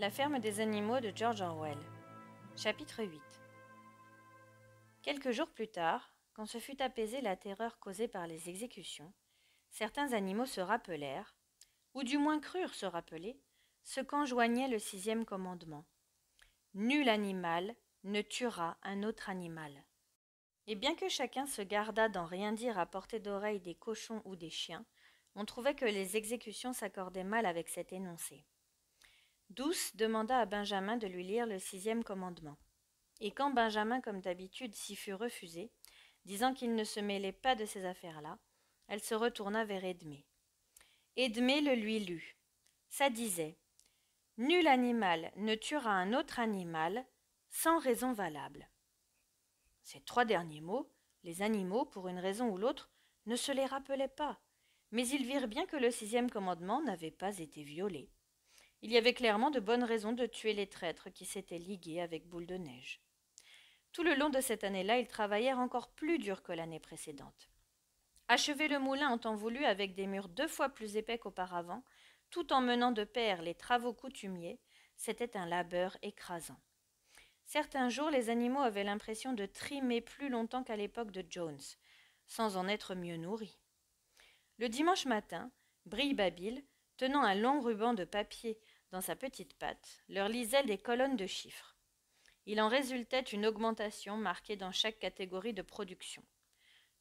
La ferme des animaux de George Orwell. Chapitre 8. Quelques jours plus tard, quand se fut apaisée la terreur causée par les exécutions, certains animaux se rappelèrent, ou du moins crurent se rappeler, ce qu'enjoignait le 6e commandement. Nul animal ne tuera un autre animal. Et bien que chacun se gardât d'en rien dire à portée d'oreille des cochons ou des chiens, on trouvait que les exécutions s'accordaient mal avec cet énoncé. Douce demanda à Benjamin de lui lire le 6e commandement. Et quand Benjamin, comme d'habitude, s'y fut refusé, disant qu'il ne se mêlait pas de ces affaires-là, elle se retourna vers Edmé. Edmé le lui lut. Ça disait « Nul animal ne tuera un autre animal sans raison valable. » Ces 3 derniers mots, les animaux, pour une raison ou l'autre, ne se les rappelaient pas, mais ils virent bien que le 6e commandement n'avait pas été violé. Il y avait clairement de bonnes raisons de tuer les traîtres qui s'étaient ligués avec Boule de Neige. Tout le long de cette année-là, ils travaillèrent encore plus dur que l'année précédente. Achever le moulin en temps voulu avec des murs 2 fois plus épais qu'auparavant, tout en menant de pair les travaux coutumiers, c'était un labeur écrasant. Certains jours, les animaux avaient l'impression de trimer plus longtemps qu'à l'époque de Jones, sans en être mieux nourris. Le dimanche matin, Brille-Babil, tenant un long ruban de papier dans sa petite patte, leur lisait des colonnes de chiffres. Il en résultait une augmentation marquée dans chaque catégorie de production.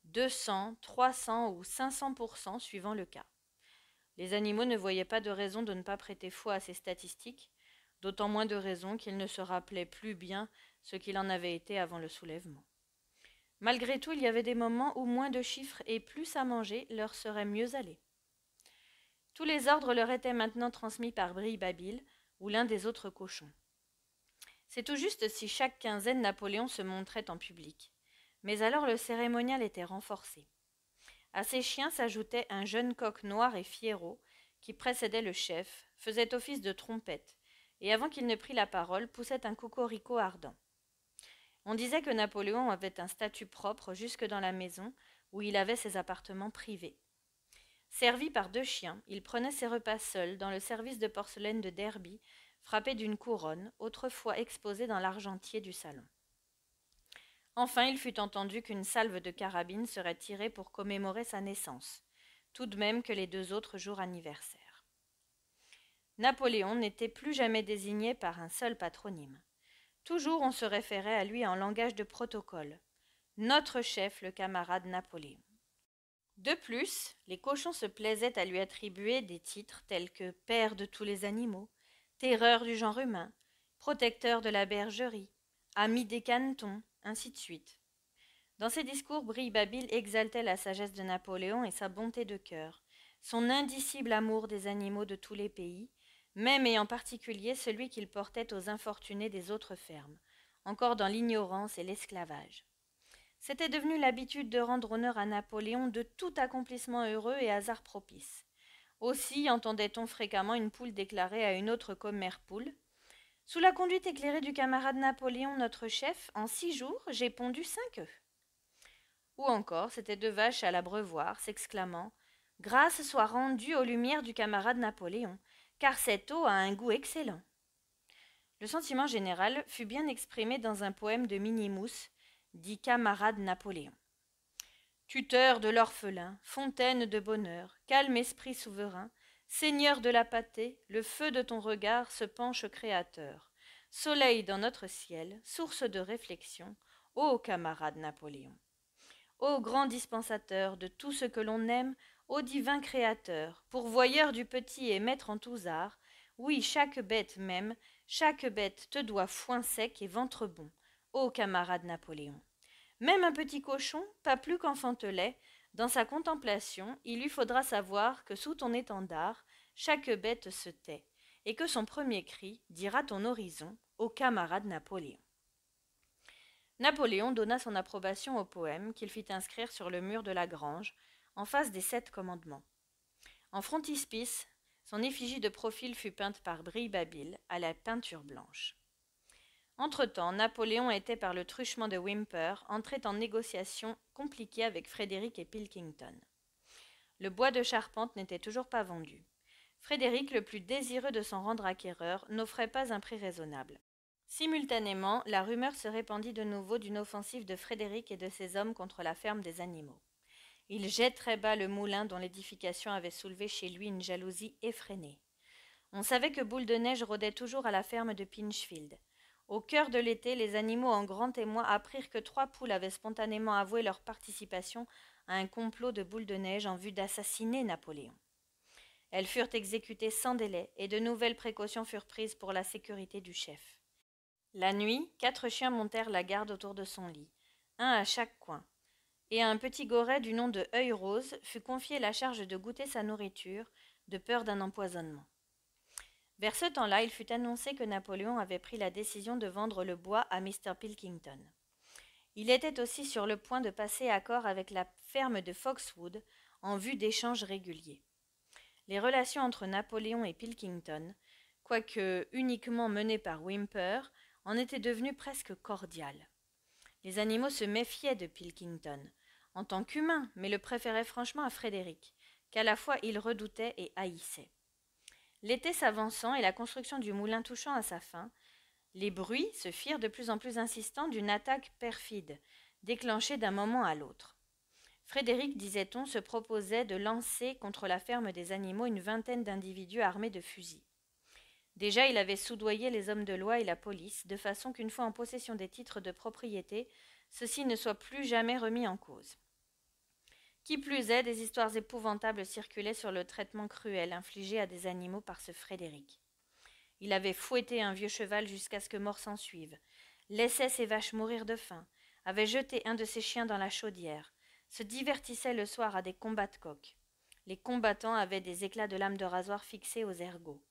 200, 300 ou 500% suivant le cas. Les animaux ne voyaient pas de raison de ne pas prêter foi à ces statistiques, d'autant moins de raison qu'ils ne se rappelaient plus bien ce qu'il en avait été avant le soulèvement. Malgré tout, il y avait des moments où moins de chiffres et plus à manger leur serait mieux allé. Tous les ordres leur étaient maintenant transmis par Brille-Babil ou l'un des autres cochons. C'est tout juste si chaque quinzaine Napoléon se montrait en public. Mais alors le cérémonial était renforcé. À ces chiens s'ajoutait un jeune coq noir et fiérot qui précédait le chef, faisait office de trompette, et avant qu'il ne prît la parole, poussait un cocorico ardent. On disait que Napoléon avait un statut propre jusque dans la maison, où il avait ses appartements privés. Servi par 2 chiens, il prenait ses repas seul dans le service de porcelaine de Derby, frappé d'une couronne, autrefois exposée dans l'argentier du salon. Enfin, il fut entendu qu'une salve de carabine serait tirée pour commémorer sa naissance, tout de même que les 2 autres jours anniversaires. Napoléon n'était plus jamais désigné par un seul patronyme. Toujours on se référait à lui en langage de protocole. Notre chef, le camarade Napoléon. De plus, les cochons se plaisaient à lui attribuer des titres tels que père de tous les animaux, terreur du genre humain, protecteur de la bergerie, ami des cantons, ainsi de suite. Dans ses discours, Brille-Babil exaltait la sagesse de Napoléon et sa bonté de cœur, son indicible amour des animaux de tous les pays, même et en particulier celui qu'il portait aux infortunés des autres fermes, encore dans l'ignorance et l'esclavage. C'était devenu l'habitude de rendre honneur à Napoléon de tout accomplissement heureux et hasard propice. Aussi entendait-on fréquemment une poule déclarer à une autre commère poule « Sous la conduite éclairée du camarade Napoléon, notre chef, en 6 jours, j'ai pondu 5 œufs. » Ou encore, c'étaient 2 vaches à l'abreuvoir, s'exclamant « Grâce soit rendue aux lumières du camarade Napoléon, car cette eau a un goût excellent. » Le sentiment général fut bien exprimé dans un poème de Minimous, dit camarade Napoléon. Tuteur de l'orphelin, fontaine de bonheur, calme esprit souverain, seigneur de la pâtée, le feu de ton regard se penche créateur. Soleil dans notre ciel, source de réflexion, ô camarade Napoléon. Ô grand dispensateur de tout ce que l'on aime, ô divin créateur, pourvoyeur du petit et maître en tous arts, oui, chaque bête même, chaque bête te doit foin sec et ventre bon, ô camarade Napoléon. Même un petit cochon, pas plus qu'enfantelet, dans sa contemplation, il lui faudra savoir que sous ton étendard, chaque bête se tait, et que son premier cri dira ton horizon, ô camarade Napoléon. Napoléon donna son approbation au poème qu'il fit inscrire sur le mur de la grange, en face des 7 commandements. En frontispice, son effigie de profil fut peinte par Brille-Babil à la peinture blanche. Entre-temps, Napoléon était, par le truchement de Whymper, entré en négociation compliquée avec Frédéric et Pilkington. Le bois de charpente n'était toujours pas vendu. Frédéric, le plus désireux de s'en rendre acquéreur, n'offrait pas un prix raisonnable. Simultanément, la rumeur se répandit de nouveau d'une offensive de Frédéric et de ses hommes contre la ferme des animaux. Il jetterait bas le moulin dont l'édification avait soulevé chez lui une jalousie effrénée. On savait que Boule de Neige rôdait toujours à la ferme de Pinchfield. Au cœur de l'été, les animaux en grand témoin apprirent que 3 poules avaient spontanément avoué leur participation à un complot de Boule de Neige en vue d'assassiner Napoléon. Elles furent exécutées sans délai et de nouvelles précautions furent prises pour la sécurité du chef. La nuit, 4 chiens montèrent la garde autour de son lit, un à chaque coin, et à un petit goret du nom de Œil Rose fut confiée la charge de goûter sa nourriture, de peur d'un empoisonnement. Vers ce temps-là, il fut annoncé que Napoléon avait pris la décision de vendre le bois à Mr. Pilkington. Il était aussi sur le point de passer accord avec la ferme de Foxwood en vue d'échanges réguliers. Les relations entre Napoléon et Pilkington, quoique uniquement menées par Whymper, en étaient devenues presque cordiales. Les animaux se méfiaient de Pilkington, en tant qu'humain, mais le préféraient franchement à Frédéric, qu'à la fois ils redoutaient et haïssaient. L'été s'avançant et la construction du moulin touchant à sa fin, les bruits se firent de plus en plus insistants d'une attaque perfide, déclenchée d'un moment à l'autre. Frédéric, disait-on, se proposait de lancer contre la ferme des animaux une vingtaine d'individus armés de fusils. Déjà, il avait soudoyé les hommes de loi et la police, de façon qu'une fois en possession des titres de propriété, ceux-ci ne soient plus jamais remis en cause. Qui plus est, des histoires épouvantables circulaient sur le traitement cruel infligé à des animaux par ce Frédéric. Il avait fouetté un vieux cheval jusqu'à ce que mort s'ensuive, laissait ses vaches mourir de faim, avait jeté un de ses chiens dans la chaudière, se divertissait le soir à des combats de coqs. Les combattants avaient des éclats de lames de rasoir fixés aux ergots.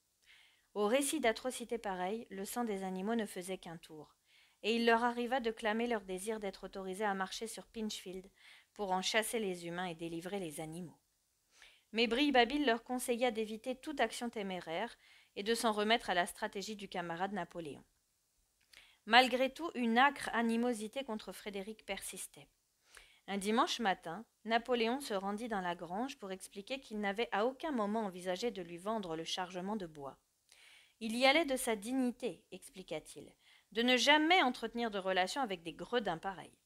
Au récit d'atrocités pareilles, le sang des animaux ne faisait qu'un tour, et il leur arriva de clamer leur désir d'être autorisés à marcher sur Pinchfield pour en chasser les humains et délivrer les animaux. Mais Brille-Babil leur conseilla d'éviter toute action téméraire et de s'en remettre à la stratégie du camarade Napoléon. Malgré tout, une âcre animosité contre Frédéric persistait. Un dimanche matin, Napoléon se rendit dans la grange pour expliquer qu'il n'avait à aucun moment envisagé de lui vendre le chargement de bois. Il y allait de sa dignité, expliqua-t-il, de ne jamais entretenir de relations avec des gredins pareils.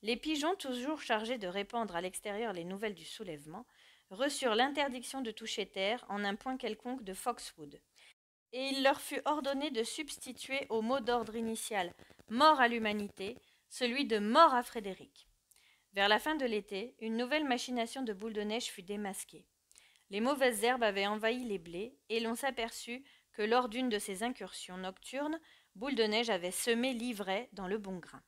Les pigeons, toujours chargés de répandre à l'extérieur les nouvelles du soulèvement, reçurent l'interdiction de toucher terre en un point quelconque de Foxwood, et il leur fut ordonné de substituer au mot d'ordre initial « mort à l'humanité » celui de « mort à Frédéric ». Vers la fin de l'été, une nouvelle machination de Boule de Neige fut démasquée. Les mauvaises herbes avaient envahi les blés, et l'on s'aperçut que lors d'une de ces incursions nocturnes, Boule de Neige avait semé l'ivraie dans le bon grain.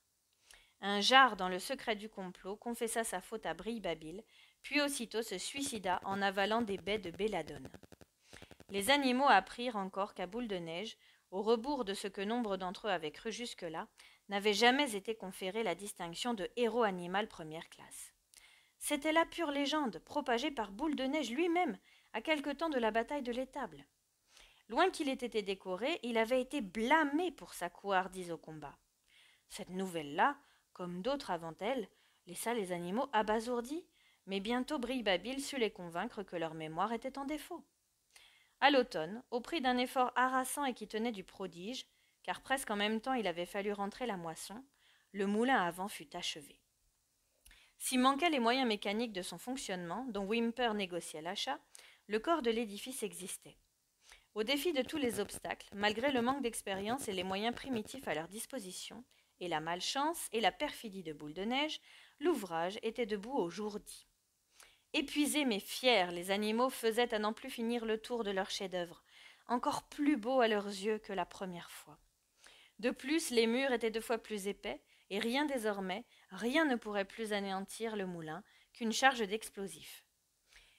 Un jard, dans le secret du complot, confessa sa faute à Brille-Babil, puis aussitôt se suicida en avalant des baies de belladone. Les animaux apprirent encore qu'à Boule de Neige, au rebours de ce que nombre d'entre eux avaient cru jusque-là, n'avait jamais été conférée la distinction de héros animal première classe. C'était la pure légende, propagée par Boule de Neige lui-même, à quelque temps de la bataille de l'Étable. Loin qu'il ait été décoré, il avait été blâmé pour sa couardise au combat. Cette nouvelle-là, comme d'autres avant elle, laissa les animaux abasourdis, mais bientôt Brille-Babil sut les convaincre que leur mémoire était en défaut. À l'automne, au prix d'un effort harassant et qui tenait du prodige, car presque en même temps il avait fallu rentrer la moisson, le moulin à vent fut achevé. S'il manquait les moyens mécaniques de son fonctionnement, dont Whymper négociait l'achat, le corps de l'édifice existait. Au défi de tous les obstacles, malgré le manque d'expérience et les moyens primitifs à leur disposition, et la malchance et la perfidie de Boule de Neige, l'ouvrage était debout au jour dit. Épuisés mais fiers, les animaux faisaient à n'en plus finir le tour de leur chef-d'œuvre, encore plus beau à leurs yeux que la première fois. De plus, les murs étaient 2 fois plus épais, et rien désormais, rien ne pourrait plus anéantir le moulin qu'une charge d'explosifs.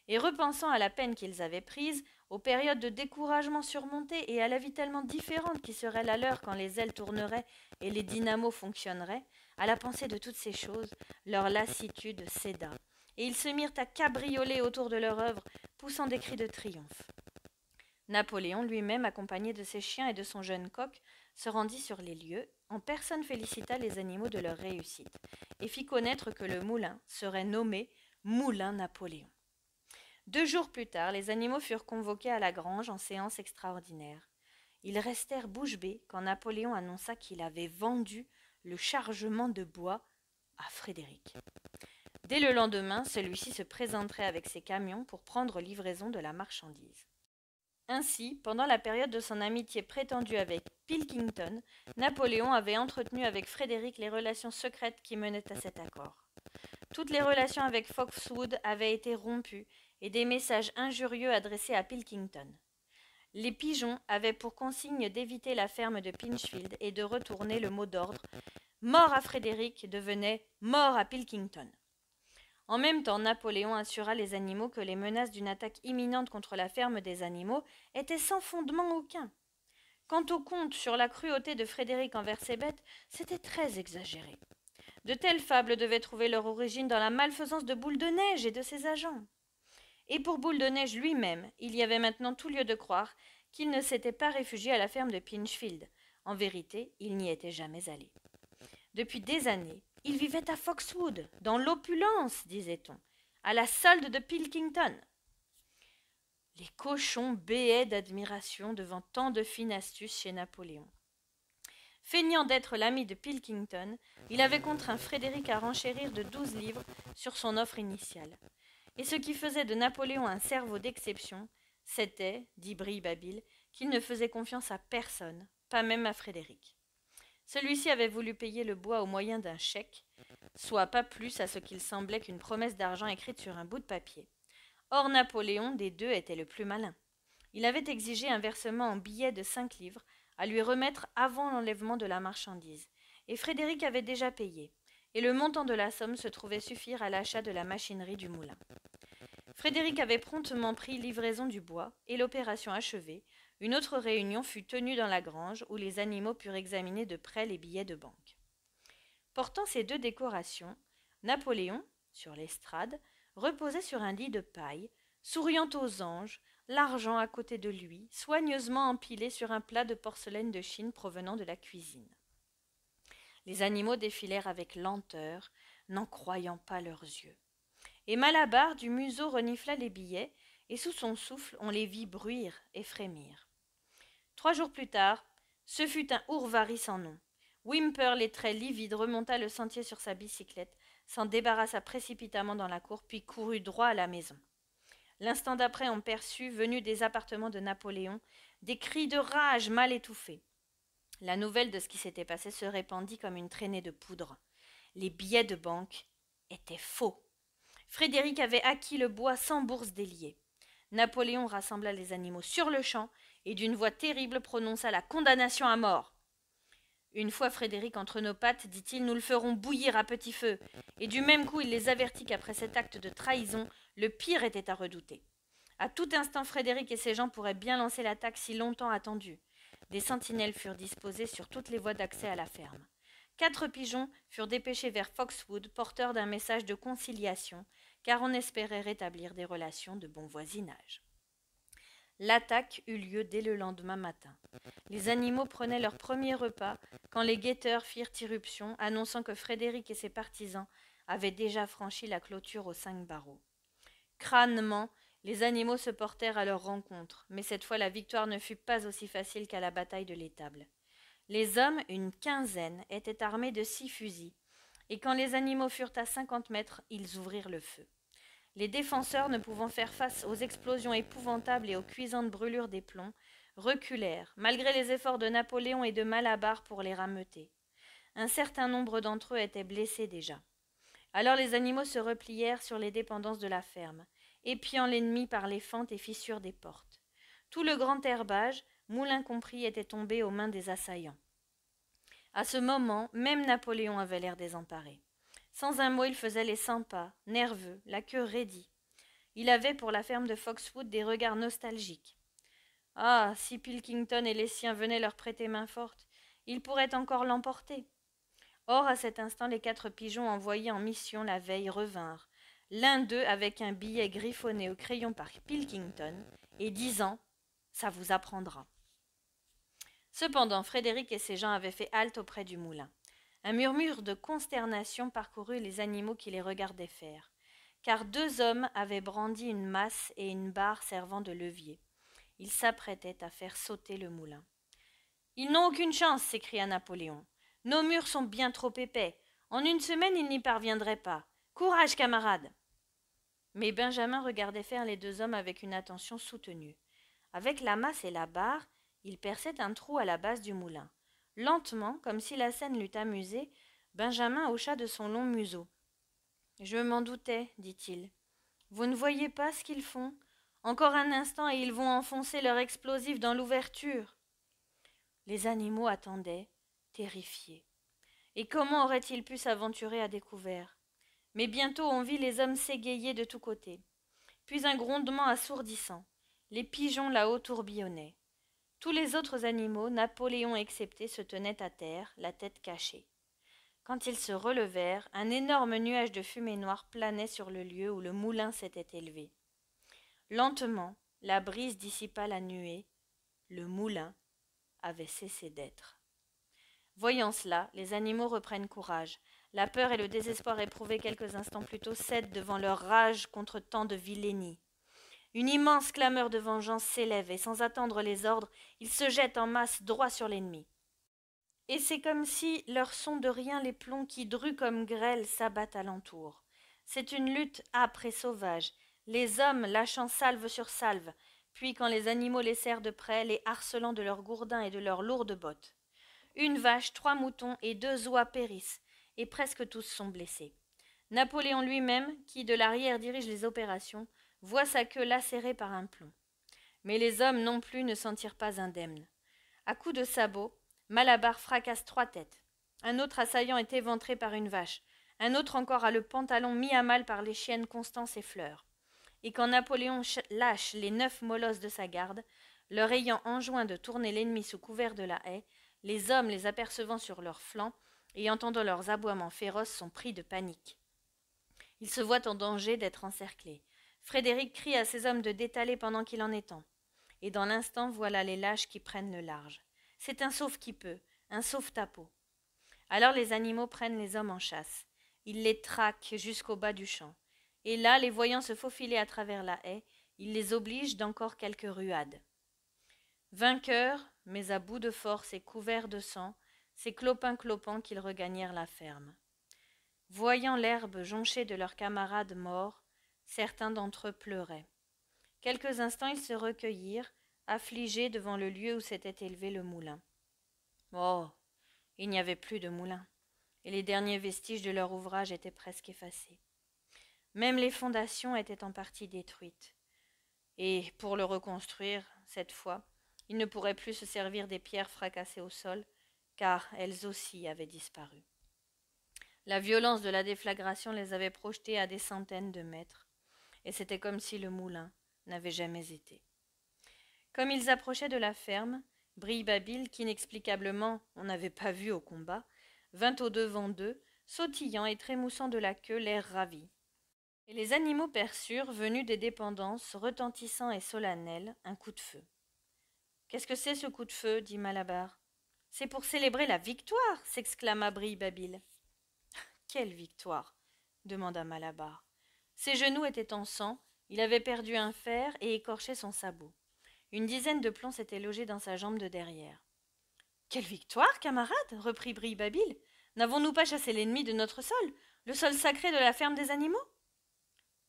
Et repensant à la peine qu'ils avaient prise, aux périodes de découragement surmontées et à la vie tellement différente qui serait la leur quand les ailes tourneraient et les dynamos fonctionneraient, à la pensée de toutes ces choses, leur lassitude céda, et ils se mirent à cabrioler autour de leur œuvre, poussant des cris de triomphe. Napoléon lui-même, accompagné de ses chiens et de son jeune coq, se rendit sur les lieux, en personne félicita les animaux de leur réussite, et fit connaître que le moulin serait nommé Moulin Napoléon. 2 jours plus tard, les animaux furent convoqués à la grange en séance extraordinaire. Ils restèrent bouche bée quand Napoléon annonça qu'il avait vendu le chargement de bois à Frédéric. Dès le lendemain, celui-ci se présenterait avec ses camions pour prendre livraison de la marchandise. Ainsi, pendant la période de son amitié prétendue avec Pilkington, Napoléon avait entretenu avec Frédéric les relations secrètes qui menaient à cet accord. Toutes les relations avec Foxwood avaient été rompues et des messages injurieux adressés à Pilkington. Les pigeons avaient pour consigne d'éviter la ferme de Pinchfield et de retourner le mot d'ordre « Mort à Frédéric » devenait « Mort à Pilkington ». En même temps, Napoléon assura les animaux que les menaces d'une attaque imminente contre la ferme des animaux étaient sans fondement aucun. Quant au conte sur la cruauté de Frédéric envers ses bêtes, c'était très exagéré. De telles fables devaient trouver leur origine dans la malfaisance de Boule de Neige et de ses agents. Et pour Boule de Neige lui-même, il y avait maintenant tout lieu de croire qu'il ne s'était pas réfugié à la ferme de Pinchfield. En vérité, il n'y était jamais allé. Depuis des années, il vivait à Foxwood, dans l'opulence, disait-on, à la solde de Pilkington. Les cochons béaient d'admiration devant tant de fine astuce chez Napoléon. Feignant d'être l'ami de Pilkington, il avait contraint Frédéric à renchérir de 12 livres sur son offre initiale. Et ce qui faisait de Napoléon un cerveau d'exception, c'était, dit Brilly-Babil, qu'il ne faisait confiance à personne, pas même à Frédéric. Celui-ci avait voulu payer le bois au moyen d'un chèque, soit pas plus à ce qu'il semblait qu'une promesse d'argent écrite sur un bout de papier. Or Napoléon, des deux, était le plus malin. Il avait exigé un versement en billets de 5 livres, à lui remettre avant l'enlèvement de la marchandise, et Frédéric avait déjà payé, et le montant de la somme se trouvait suffire à l'achat de la machinerie du moulin. Frédéric avait promptement pris livraison du bois, et l'opération achevée, une autre réunion fut tenue dans la grange où les animaux purent examiner de près les billets de banque. Portant ces 2 décorations, Napoléon, sur l'estrade, reposait sur un lit de paille, souriant aux anges, l'argent à côté de lui, soigneusement empilé sur un plat de porcelaine de Chine provenant de la cuisine. Les animaux défilèrent avec lenteur, n'en croyant pas leurs yeux. Et Malabar du museau renifla les billets, et sous son souffle on les vit bruire et frémir. 3 jours plus tard, ce fut un ourvari sans nom. Whymper, les traits livides, remonta le sentier sur sa bicyclette, s'en débarrassa précipitamment dans la cour, puis courut droit à la maison. L'instant d'après, on perçut, venus des appartements de Napoléon, des cris de rage mal étouffés. La nouvelle de ce qui s'était passé se répandit comme une traînée de poudre. Les billets de banque étaient faux. Frédéric avait acquis le bois sans bourse déliée. Napoléon rassembla les animaux sur le champ et d'une voix terrible prononça la condamnation à mort. Une fois Frédéric entre nos pattes, dit-il, nous le ferons bouillir à petit feu. Et du même coup, il les avertit qu'après cet acte de trahison, le pire était à redouter. À tout instant, Frédéric et ses gens pourraient bien lancer l'attaque si longtemps attendue. Des sentinelles furent disposées sur toutes les voies d'accès à la ferme. 4 pigeons furent dépêchés vers Foxwood, porteurs d'un message de conciliation, car on espérait rétablir des relations de bon voisinage. L'attaque eut lieu dès le lendemain matin. Les animaux prenaient leur premier repas quand les guetteurs firent irruption, annonçant que Frédéric et ses partisans avaient déjà franchi la clôture aux 5 barreaux. Crânement, les animaux se portèrent à leur rencontre, mais cette fois la victoire ne fut pas aussi facile qu'à la bataille de l'étable. Les hommes, une quinzaine, étaient armés de 6 fusils, et quand les animaux furent à 50 mètres, ils ouvrirent le feu. Les défenseurs, ne pouvant faire face aux explosions épouvantables et aux cuisantes brûlures des plombs, reculèrent, malgré les efforts de Napoléon et de Malabar pour les rameuter. Un certain nombre d'entre eux étaient blessés déjà. Alors les animaux se replièrent sur les dépendances de la ferme, épiant l'ennemi par les fentes et fissures des portes. Tout le grand herbage, moulin compris, était tombé aux mains des assaillants. À ce moment, même Napoléon avait l'air désemparé. Sans un mot, il faisait les 100 pas, nerveux, la queue raidie. Il avait, pour la ferme de Foxwood, des regards nostalgiques. Ah, si Pilkington et les siens venaient leur prêter main forte, ils pourraient encore l'emporter. Or, à cet instant, les 4 pigeons envoyés en mission la veille revinrent, l'un d'eux avec un billet griffonné au crayon par Pilkington, et disant « Ça vous apprendra ». Cependant, Frédéric et ses gens avaient fait halte auprès du moulin. Un murmure de consternation parcourut les animaux qui les regardaient faire. car 2 hommes avaient brandi une masse et une barre servant de levier. Ils s'apprêtaient à faire sauter le moulin. « Ils n'ont aucune chance, s'écria Napoléon. Nos murs sont bien trop épais. En une semaine, ils n'y parviendraient pas. Courage, camarades !» Mais Benjamin regardait faire les 2 hommes avec une attention soutenue. Avec la masse et la barre, il perçait un trou à la base du moulin. Lentement, comme si la scène l'eût amusé, Benjamin hocha de son long museau. « Je m'en doutais, dit-il. Vous ne voyez pas ce qu'ils font? Encore un instant et ils vont enfoncer leur explosif dans l'ouverture. » Les animaux attendaient, terrifiés. Et comment auraient-ils pu s'aventurer à découvert? Mais bientôt on vit les hommes s'égayer de tous côtés. Puis un grondement assourdissant. Les pigeons là-haut tourbillonnaient. Tous les autres animaux, Napoléon excepté, se tenaient à terre, la tête cachée. Quand ils se relevèrent, un énorme nuage de fumée noire planait sur le lieu où le moulin s'était élevé. Lentement, la brise dissipa la nuée. Le moulin avait cessé d'être. Voyant cela, les animaux reprennent courage. La peur et le désespoir éprouvés quelques instants plus tôt cèdent devant leur rage contre tant de vilainie. Une immense clameur de vengeance s'élève et sans attendre les ordres, ils se jettent en masse droit sur l'ennemi. Et c'est comme si leur sont de rien les plombs qui, drus comme grêle, s'abattent alentour. C'est une lutte âpre et sauvage, les hommes lâchant salve sur salve, puis quand les animaux les serrent de près, les harcelant de leurs gourdins et de leurs lourdes bottes. Une vache, 3 moutons et 2 oies périssent, et presque tous sont blessés. Napoléon lui-même, qui de l'arrière dirige les opérations, voit sa queue lacérée par un plomb. Mais les hommes non plus ne s'en tirent pas indemnes. À coups de sabot, Malabar fracasse 3 têtes. Un autre assaillant est éventré par une vache. Un autre encore a le pantalon mis à mal par les chiennes Constance et Fleur. Et quand Napoléon lâche les 9 molosses de sa garde, leur ayant enjoint de tourner l'ennemi sous couvert de la haie, les hommes, les apercevant sur leurs flancs et entendant leurs aboiements féroces, sont pris de panique. Ils se voient en danger d'être encerclés. Frédéric crie à ses hommes de détaler pendant qu'il en est temps. Et dans l'instant, voilà les lâches qui prennent le large. C'est un sauve-qui-peut, un sauve-tapot. Alors les animaux prennent les hommes en chasse. Ils les traquent jusqu'au bas du champ. Et là, les voyant se faufiler à travers la haie, ils les obligent d'encore quelques ruades. Vainqueurs, mais à bout de force et couverts de sang, c'est clopin-clopant qu'ils regagnèrent la ferme. Voyant l'herbe jonchée de leurs camarades morts, certains d'entre eux pleuraient. Quelques instants ils se recueillirent, affligés devant le lieu où s'était élevé le moulin. Oh, il n'y avait plus de moulin, et les derniers vestiges de leur ouvrage étaient presque effacés. Même les fondations étaient en partie détruites. Et pour le reconstruire, cette fois, ils ne pourraient plus se servir des pierres fracassées au sol, car elles aussi avaient disparu. La violence de la déflagration les avait projetés à des centaines de mètres, et c'était comme si le moulin n'avait jamais été. Comme ils approchaient de la ferme, Brille-Babil, qu'inexplicablement on n'avait pas vu au combat, vint au-devant d'eux, sautillant et trémoussant de la queue, l'air ravi. Et les animaux perçurent, venus des dépendances, retentissant et solennel, un coup de feu. « Qu'est-ce que c'est ce coup de feu » dit Malabar. « C'est pour célébrer la victoire » s'exclama Brille-Babil. « Quelle victoire » demanda Malabar. Ses genoux étaient en sang, il avait perdu un fer et écorché son sabot. Une dizaine de plombs s'étaient logés dans sa jambe de derrière. « Quelle victoire, camarade » reprit Brille-Babil. « N'avons-nous pas chassé l'ennemi de notre sol, le sol sacré de la ferme des animaux ?»«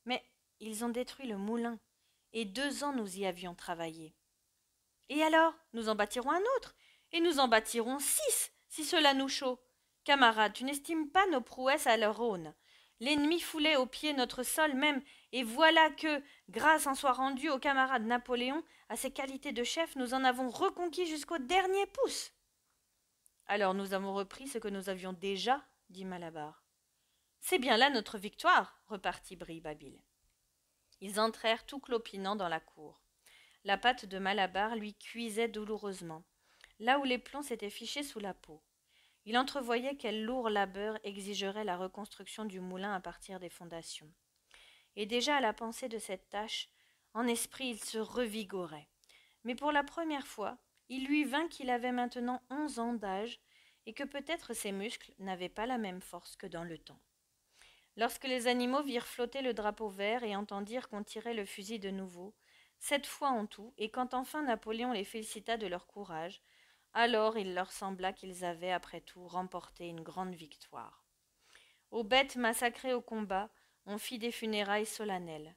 Mais ils ont détruit le moulin, et 2 ans nous y avions travaillé. »« Et alors, nous en bâtirons un autre, et nous en bâtirons 6, si cela nous chaud. Camarade, tu n'estimes pas nos prouesses à leur aune. L'ennemi foulait aux pieds notre sol même, et voilà que, grâce en soit rendue au camarade Napoléon, à ses qualités de chef, nous en avons reconquis jusqu'au dernier pouce. »« Alors nous avons repris ce que nous avions déjà, dit Malabar. »« C'est bien là notre victoire, repartit Brille-Babil. » Ils entrèrent tout clopinant dans la cour. La patte de Malabar lui cuisait douloureusement, là où les plombs s'étaient fichés sous la peau. Il entrevoyait quel lourd labeur exigerait la reconstruction du moulin à partir des fondations. Et déjà à la pensée de cette tâche, en esprit il se revigorait. Mais pour la première fois, il lui vint qu'il avait maintenant 11 ans d'âge et que peut-être ses muscles n'avaient pas la même force que dans le temps. Lorsque les animaux virent flotter le drapeau vert et entendirent qu'on tirait le fusil de nouveau, 7 fois en tout, et quand enfin Napoléon les félicita de leur courage, alors il leur sembla qu'ils avaient, après tout, remporté une grande victoire. Aux bêtes massacrées au combat, on fit des funérailles solennelles.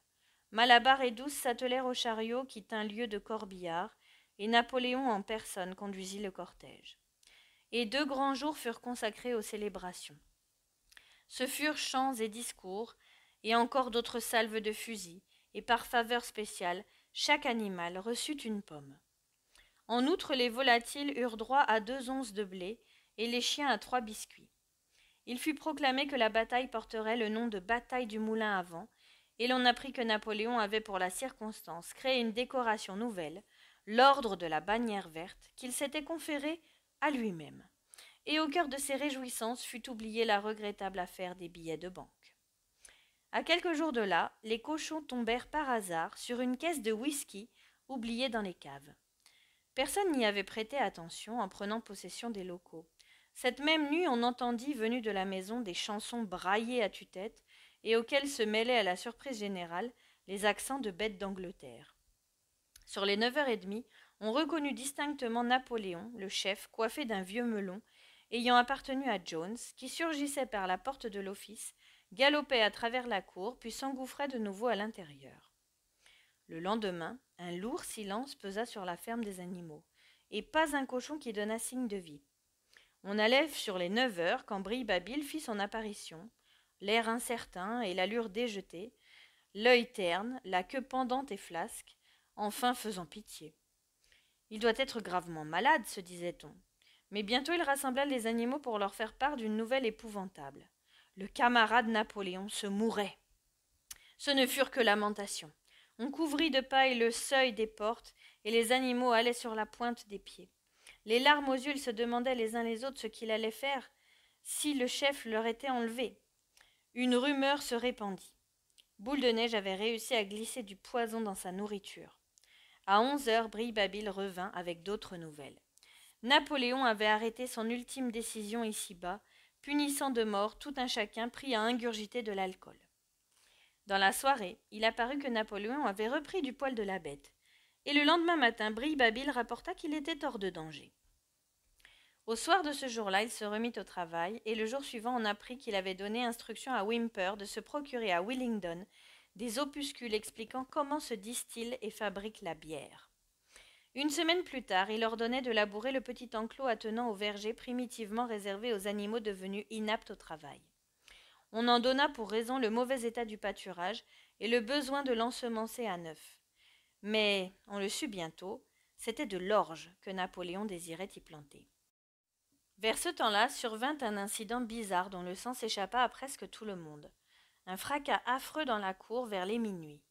Malabar et Douce s'attelèrent au chariot qui tint lieu de corbillard, et Napoléon en personne conduisit le cortège. Et 2 grands jours furent consacrés aux célébrations. Ce furent chants et discours, et encore d'autres salves de fusils, et par faveur spéciale, chaque animal reçut une pomme. En outre, les volatiles eurent droit à 2 onces de blé, et les chiens à 3 biscuits. Il fut proclamé que la bataille porterait le nom de bataille du Moulin à Vent, et l'on apprit que Napoléon avait pour la circonstance créé une décoration nouvelle, l'ordre de la bannière verte, qu'il s'était conféré à lui-même. Et au cœur de ces réjouissances fut oubliée la regrettable affaire des billets de banque. À quelques jours de là, les cochons tombèrent par hasard sur une caisse de whisky oubliée dans les caves. Personne n'y avait prêté attention en prenant possession des locaux. Cette même nuit, on entendit, venues de la maison, des chansons braillées à tue-tête et auxquelles se mêlaient à la surprise générale les accents de bêtes d'Angleterre. Sur les 9h30, on reconnut distinctement Napoléon, le chef, coiffé d'un vieux melon, ayant appartenu à Jones, qui surgissait par la porte de l'office, galopait à travers la cour, puis s'engouffrait de nouveau à l'intérieur. Le lendemain, un lourd silence pesa sur la ferme des animaux, et pas un cochon qui donnât signe de vie. On allait sur les 9h quand Brille-Babil fit son apparition, l'air incertain et l'allure déjetée, l'œil terne, la queue pendante et flasque, enfin faisant pitié. Il doit être gravement malade, se disait-on. Mais bientôt il rassembla les animaux pour leur faire part d'une nouvelle épouvantable. Le camarade Napoléon se mourait. Ce ne furent que lamentations. On couvrit de paille le seuil des portes, et les animaux allaient sur la pointe des pieds. Les larmes aux yeux, ils se demandaient les uns les autres ce qu'il allait faire si le chef leur était enlevé. Une rumeur se répandit. Boule de Neige avait réussi à glisser du poison dans sa nourriture. À 11h, Brille-Babil revint avec d'autres nouvelles. Napoléon avait arrêté son ultime décision ici-bas, punissant de mort tout un chacun pris à ingurgiter de l'alcool. Dans la soirée, il apparut que Napoléon avait repris du poil de la bête, et le lendemain matin, Brille-Babil rapporta qu'il était hors de danger. Au soir de ce jour-là, il se remit au travail, et le jour suivant, on apprit qu'il avait donné instruction à Whymper de se procurer à Willingdon des opuscules expliquant comment se distille et fabrique la bière. Une semaine plus tard, il ordonnait de labourer le petit enclos attenant au verger primitivement réservé aux animaux devenus inaptes au travail. On en donna pour raison le mauvais état du pâturage et le besoin de l'ensemencer à neuf. Mais, on le sut bientôt, c'était de l'orge que Napoléon désirait y planter. Vers ce temps-là survint un incident bizarre dont le sang s'échappa à presque tout le monde. Un fracas affreux dans la cour vers les minuit.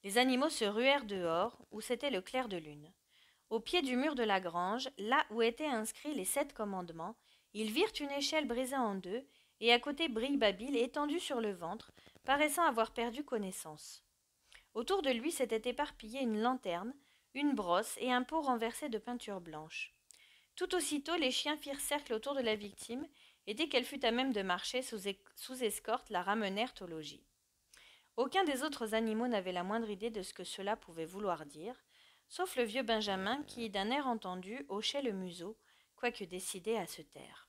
Les animaux se ruèrent dehors, où c'était le clair de lune. Au pied du mur de la grange, là où étaient inscrits les 7 commandements, ils virent une échelle brisée en 2, et à côté Brille-Babil étendu sur le ventre, paraissant avoir perdu connaissance. Autour de lui s'étaient éparpillés une lanterne, une brosse et un pot renversé de peinture blanche. Tout aussitôt, les chiens firent cercle autour de la victime, et dès qu'elle fut à même de marcher sous escorte, la ramenèrent au logis. Aucun des autres animaux n'avait la moindre idée de ce que cela pouvait vouloir dire, sauf le vieux Benjamin qui, d'un air entendu, hochait le museau, quoique décidé à se taire.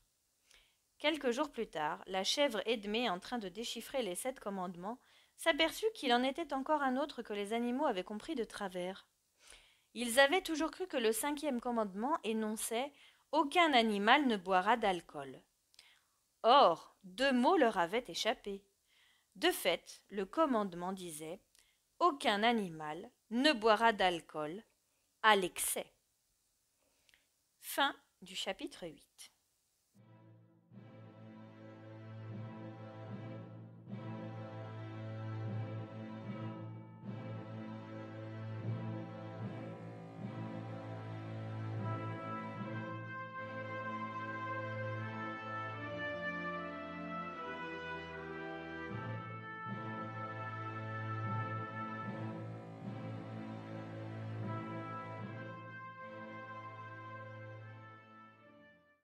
Quelques jours plus tard, la chèvre Edmée, en train de déchiffrer les 7 commandements, s'aperçut qu'il en était encore un autre que les animaux avaient compris de travers. Ils avaient toujours cru que le 5e commandement énonçait « Aucun animal ne boira d'alcool ». Or, 2 mots leur avaient échappé. De fait, le commandement disait « Aucun animal ne boira d'alcool à l'excès ». Fin du chapitre 8.